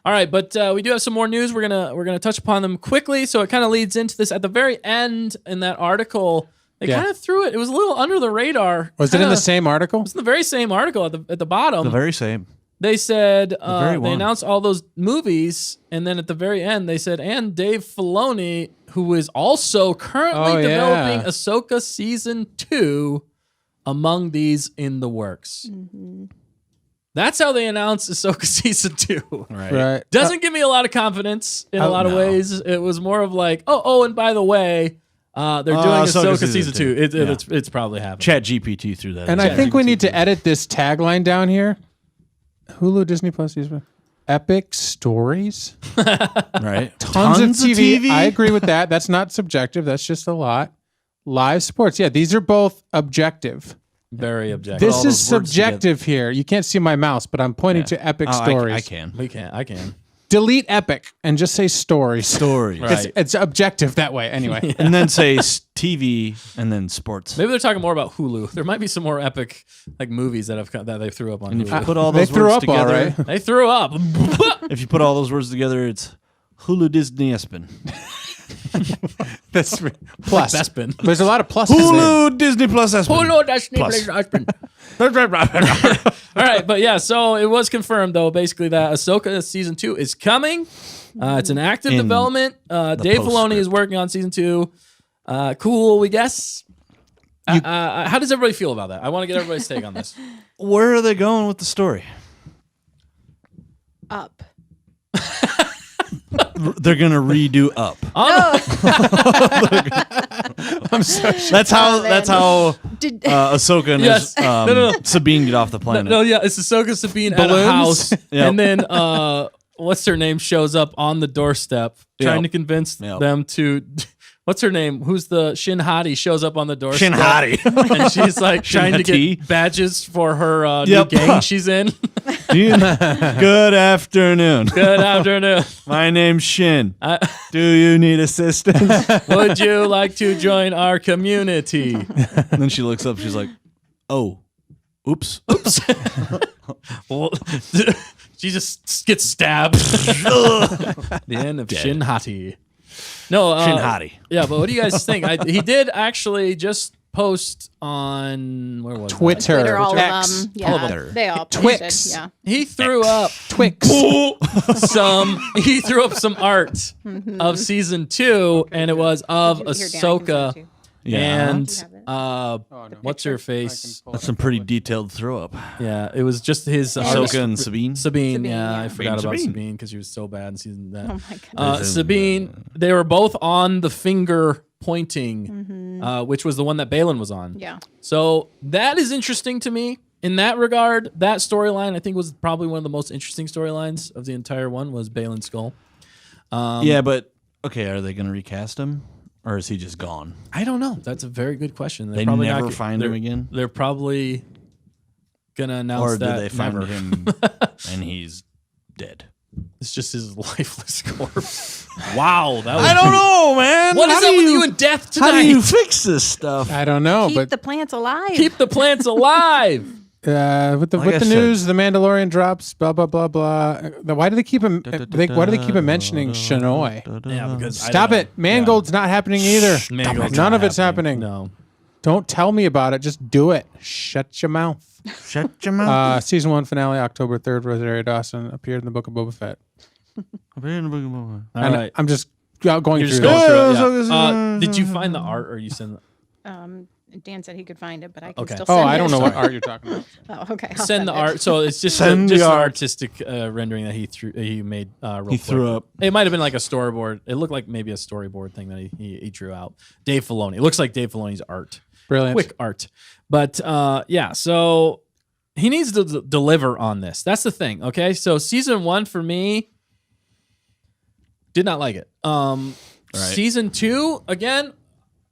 All right, but we do have some more news. We're gonna touch upon them quickly. So it kind of leads into this at the very end in that article. They kind of threw it. It was a little under the radar. Was it in the same article? It was in the very same article at the bottom. The very same. They said they announced all those movies, and then at the very end they said, and Dave Filoni, who is also currently developing Ahsoka season 2, among these in the works. Mm-hmm. That's how they announced Ahsoka season 2. Right. Doesn't give me a lot of confidence in a lot of ways. It was more of like, oh, and by the way, they're doing Ahsoka season 2. It's probably happening. Chat GPT threw that. And I think we need to edit this tagline down here. Hulu, Disney Plus, epic stories. Right. Tons of TV. I agree with that. That's not subjective. That's just a lot. Live sports. Yeah, these are both objective. Very objective. This is subjective here. You can't see my mouse, but I'm pointing to epic stories. I can. I can. Delete epic and just say stories. Stories. Right. It's objective that way anyway. And then say TV and then sports. Maybe they're talking more about Hulu. There might be some more epic like movies that they threw up on and Hulu. if you put all those threw words up together, all right. They threw up. If you put all those words together, it's Hulu Disney Espin. That's plus. Like Bespin. There's a lot of pluses. Hulu Disney Plus Espin. Hulu Disney Plus Espin. All right, but yeah, so it was confirmed though, basically that Ahsoka season 2 is coming. It's an active development. Dave Filoni is working on season 2. Cool, we guess. How does everybody feel about that? I want to get everybody's take on this. Where are they going with the story? Up. They're gonna redo Up. I'm so sure. That's how Ahsoka and Sabine get off the planet. No, yeah, it's Ahsoka Sabine at a house, and then what's her name shows up on the doorstep trying to convince them to. What's her name? Who's the Shin Hati shows up on the doorstep? Shin Hati. And she's like trying to get badges for her new gang she's in. Good afternoon. Good afternoon. My name's Shin. Do you need assistance? Would you like to join our community? And then she looks up. She's like, oh, oops. Well, she just gets stabbed. The end of Shin Hati. No, Shin Hati. Yeah, but what do you guys think? He did actually just post on where was Twitter. Twitter, all X. of them. Yeah, All of them. they all Twix. posted. Yeah. He threw up Twix. He threw up some art of season 2, and it was of Here, Dan, I can Ahsoka send it to you. and what's her face? That's some pretty detailed throw up. Yeah, it was just his Ahsoka and Sabine. Sabine, yeah, yeah. I forgot about Sabine. Sabine because she was so bad in season that. Oh my god. Sabine, they were both on the finger pointing, which was the one that Balin was on. Yeah. So that is interesting to me in that regard. That storyline, I think, was probably one of the most interesting storylines of the entire one. Was Balin's skull? Yeah, but okay, are they going to recast him, or is he just gone? I don't know. That's a very good question. They probably never find him again? They're probably gonna announce Or that. do they find never. him and he's dead? It's just his lifeless corpse. Wow, that was, I don't know, man. What is up with you and death tonight? How do you fix this stuff? I don't know, Keep but the plants alive. Keep the plants alive. with the Like I said- news, the Mandalorian drops. Blah blah blah blah. Why do they keep him? Why do they keep mentioning Shinoy? Yeah, because Stop it. Mangold's not happening either. Mangold's None not of it's happening. No. Don't tell me about it. Just do it. Shut your mouth. Shut your mouth. Season 1 finale, October 3rd. Rosario Dawson appeared in the Book of Boba Fett. All And right. I'm just going You're just through going this. through it. Yeah. Did you find the art, or you send Dan said he could find it, but I can Okay. still Oh, send it. I don't know what art you're talking about. Oh, okay. I'll send the it. art? So it's just Send just the an art. artistic rendering that he made. Real He quick. threw up. It might have been like a storyboard. It looked like maybe a storyboard thing that he drew out. Dave Filoni. It looks like Dave Filoni's art. Brilliant. Quick art. But yeah, so he needs to deliver on this. That's the thing. Okay, so season 1 for me did not like it. Season 2 again.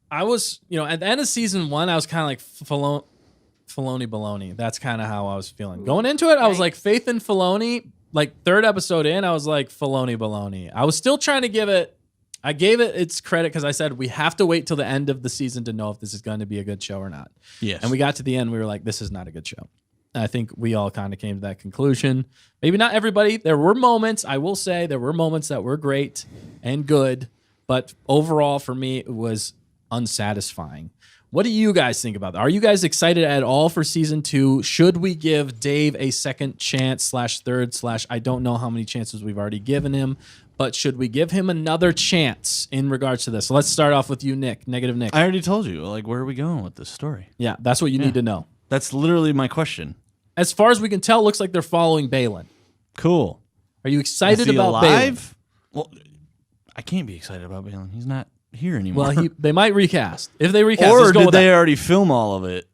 I was, at the end of season 1, I was kind of like Filoni baloney. That's kind of how I was feeling going into it. I was like faith in Filoni. Like 3rd episode in, I was like Filoni baloney. I was still trying to give it. I gave it its credit because I said we have to wait till the end of the season to know if this is going to be a good show or not. Yes. And we got to the end, we were like, this is not a good show. I think we all kind of came to that conclusion. Maybe not everybody. There were moments, I will say, there were moments that were great and good, but overall for me, it was unsatisfying. What do you guys think about that? Are you guys excited at all for season 2? Should we give Dave a second chance / third / I don't know how many chances we've already given him, but should we give him another chance in regards to this? So let's start off with you, Nick. Negative Nick. I already told you. Like, where are we going with this story? Yeah, that's what you need to know. That's literally my question. As far as we can tell, it looks like they're following Balin. Cool. Are you excited Is he about alive? Well, I can't be excited about Balin. He's not here anymore. Balin? Well, they might recast. If they recast, or let's go did with they that. already film all of it?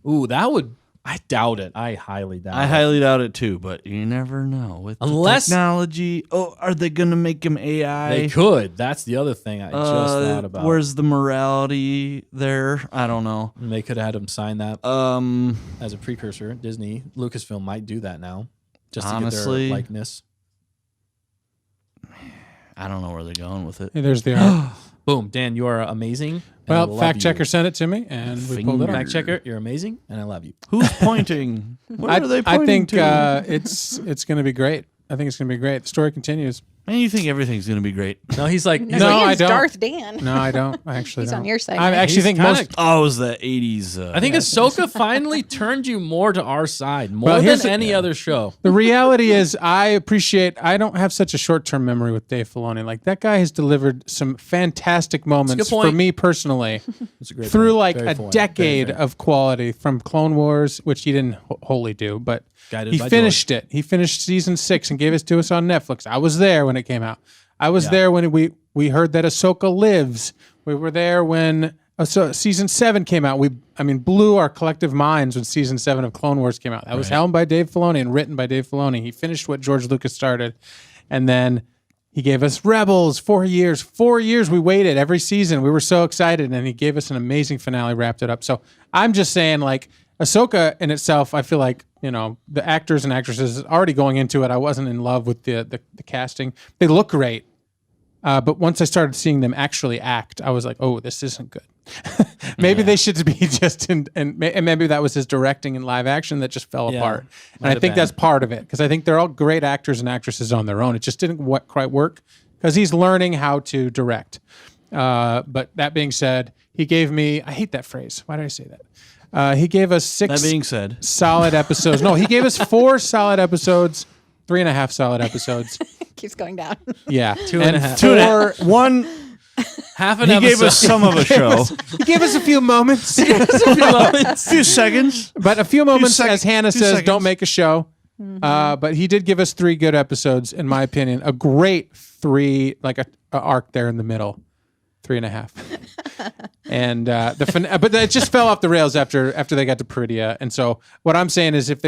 Ooh, that would. I doubt it. I highly doubt it. I highly doubt it too, but you never know with Unless- the technology. Oh, are they gonna make him AI? They could. That's the other thing I just thought about. Where's the morality there? I don't know. They could have had him sign that as a precursor. Disney, Lucasfilm might do that now, just to get their Honestly, likeness. I don't know where they're going with it. Hey, there's the art. Boom, Dan, you are amazing. and I Well, love fact you. checker sent it to me, and we pulled it up. Fact checker, you're amazing, and I love you. Who's pointing? What are they I pointing think to? it's going to be great. I think it's going to be great. The story continues. And you think everything's gonna be great? No, he's like, No, No, I Dan's don't. Darth Dan. No, I don't. I actually He's don't. on your side, I right? actually He's think kinda- most. Oh, it was the 80s. I think Ahsoka finally turned you more to our side, more Well, than here's the- any other show. The reality is, I don't have such a short-term memory with Dave Filoni. Like, that guy has delivered some fantastic moments for point. me personally It's a great through point. like Very a point. decade Very fair. of quality from Clone Wars, which he didn't wholly do, but Guided he by finished it. He finished season 6 and gave it to us on Netflix. I was there when it came out. I was there when we heard that Ahsoka lives. We were there when season 7 came out. We blew our collective minds when season 7 of Clone Wars came out. That was helmed by Dave Filoni and written by Dave Filoni. He finished what George Lucas started, and then he gave us Rebels. 4 years. 4 years we waited every season. We were so excited, and he gave us an amazing finale. Wrapped it up. So I'm just saying, like, Ahsoka in itself, I feel like, the actors and actresses already going into it. I wasn't in love with the casting. They look great. But once I started seeing them actually act, I was like, oh, this isn't good. Maybe they should be just and maybe that was his directing in live action that just fell apart. And I think that's part of it, because I think they're all great actors and actresses on their own. It just didn't quite work because he's learning how to direct. But that being said, he gave me, I hate that phrase. Why did I say that? He gave us 6 That being said, solid episodes. No, he gave us 4 solid episodes, 3.5 solid episodes. Keeps going down. Yeah. 2.5. 4. one. Half an He episode. gave us some of a show, He gave us a few moments. a few seconds. But a few moments, as Hannah few says, seconds. don't make a show. But he did give us 3 good episodes, in my opinion. A great 3, like a arc there in the middle, 3.5. And but it just fell off the rails after they got to Peridia. And so what I'm saying is, if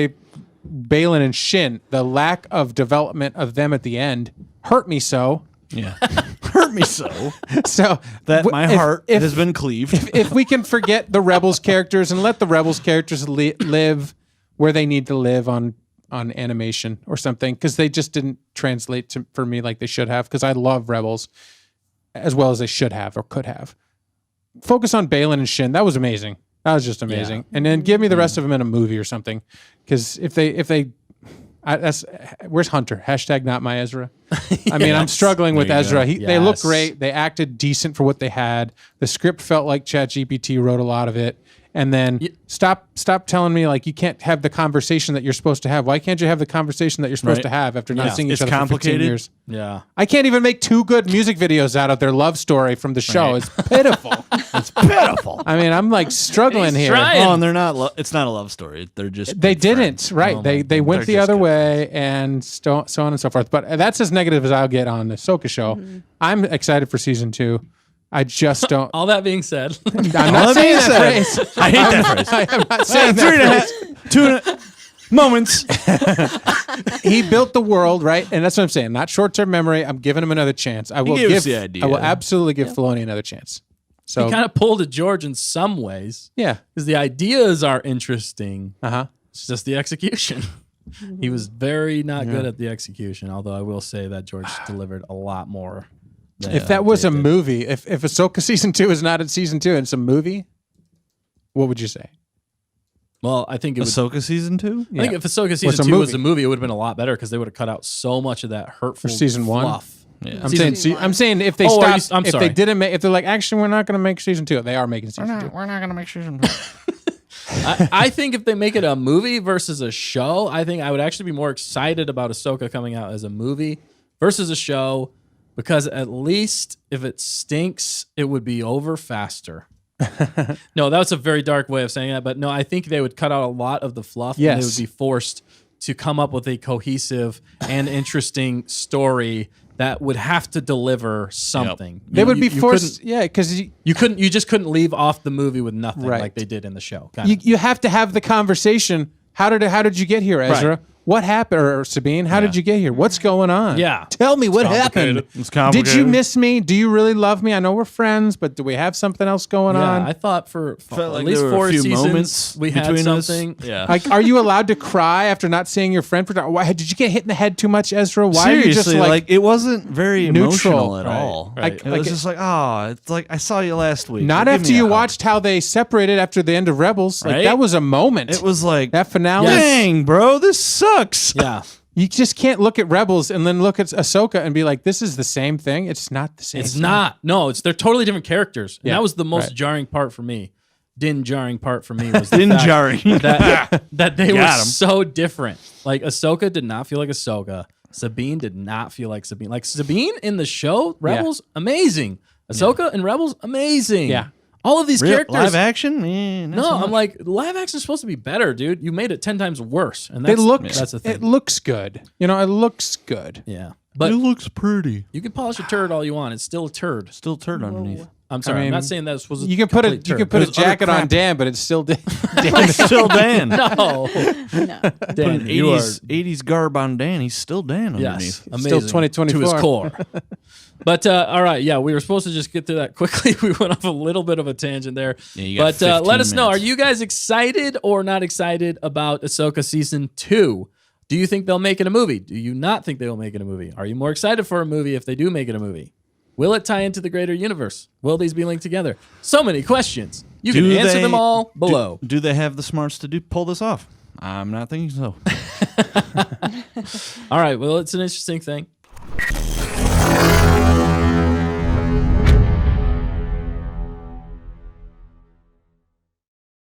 Balin and Shin, the lack of development of them at the end hurt me so. Yeah, hurt me so So that my if- heart if- has been cleaved. if we can forget the Rebels characters and let the Rebels characters live where they need to live on animation or something, because they just didn't translate for me like they should have, because I love Rebels as well as they should have or could have. Focus on Balin and Shin. That was amazing. That was just amazing. And then give me the rest of them in a movie or something, because where's Hunter? # not my Ezra. I mean, I'm struggling with There you Ezra. go. They look Yes. great. They acted decent for what they had. The script felt like ChatGPT wrote a lot of it. And then stop telling me, like, you can't have the conversation that you're supposed to have. Why can't you have the conversation that you're supposed Right. to have after not Yeah. seeing each It's other for 15 complicated. years? Yeah. I can't even make 2 good music videos out of their love story from the show. Right. It's pitiful. It's pitiful. I mean, I'm like struggling He's here. trying. Oh, and they're not. It's not a love story. They're just. They good didn't, friends. right? Oh They went They're the just other good way, and so on and so forth. But that's as negative as I'll get on the Ahsoka show. I'm excited for season 2. I just don't. All that being said, I'm not saying that phrase. I hate that phrase. I'm not saying Three and a that half, 2 moments. phrase. He built the world, right? And that's what I'm saying. Not short-term memory. I'm giving him another chance. I will gave us give. the idea. I will absolutely give Filoni another chance. So he kind of pulled a George in some ways, yeah. because the ideas are interesting. Uh-huh. It's just the execution. He was very not good at the execution, although I will say that George delivered a lot more. If that was a movie, if Ahsoka season 2 is not in season 2 and it's a movie, what would you say? Well, I think it would. Ahsoka season 2? I think if Ahsoka season 2 was a movie, it would have been a lot better because they would have cut out so much of that hurtful season fluff. 1. Yeah. I'm saying if they Oh, stop, if they didn't make, if they're like, actually, we're not going to make season 2, they are making season 2. We're not going to make season 2. I think if they make it a movie versus a show, I think I would actually be more excited about Ahsoka coming out as a movie versus a show, because at least if it stinks, it would be over faster. No, that's a very dark way of saying that, but no, I think they would cut out a lot of the fluff and they would be forced to come up with a cohesive and interesting story that would have to deliver something. They would be forced, because you just couldn't leave off the movie with nothing like they did in the show. You have to have the conversation. How did you get here, Ezra? Right. What happened, or Sabine? How did you get here? What's going on? Yeah. Tell me what happened. It's complicated. Did you miss me? Do you really love me? I know we're friends, but do we have something else going on? I thought for at like least there were a 4 few seasons moments we had between us. something. Yeah. Like, are you allowed to cry after not seeing your friend for? Why did you get hit in the head too much, Ezra? Why Seriously, are you just like it wasn't very neutral emotional at all. right. It was just like, it's like I saw you last week. not Give after me a you hug. watched how they separated after the end of Rebels? Like Right? that was a moment. It was like that finale. dang, bro, this sucks. Yeah. You just can't look at Rebels and then look at Ahsoka and be like, this is the same thing. It's not the same. It's thing. not. No, they're totally different characters. And Yeah, that was the most right. jarring part for me. Jarring part for me was the Din fact jarring. that they were Got 'em. so different. Like Ahsoka did not feel like Ahsoka. Sabine did not feel like Sabine. Like Sabine in the show Rebels, amazing. Ahsoka in Rebels, amazing. Yeah. All of these characters. Live action? Eh, not No, so I'm much. like, live action is supposed to be better, dude. You made it 10 times worse. And It that's, looks. that's the thing. It looks good. You know, it looks good. Yeah. But it looks pretty. you can polish a turd all you want. It's still a turd. Still turd underneath. I'm sorry. mean, I'm not saying that was You can put a jacket on Dan, but it's still Dan. Still Dan. No. No. Dan, Put you are 80s garb on Dan. He's still Dan underneath. yes, amazing. Still 2024. To his core. But all right, yeah, we were supposed to just get to that quickly. We went off a little bit of a tangent there. Yeah, you got but let 15 us know, are minutes. you guys excited or not excited about Ahsoka season 2? Do you think they'll make it a movie? Do you not think they will make it a movie? Are you more excited for a movie if they do make it a movie? Will it tie into the greater universe? Will these be linked together? So many questions. You can answer them all below. Do they have the smarts to pull this off? I'm not thinking so. All right. Well, it's an interesting thing.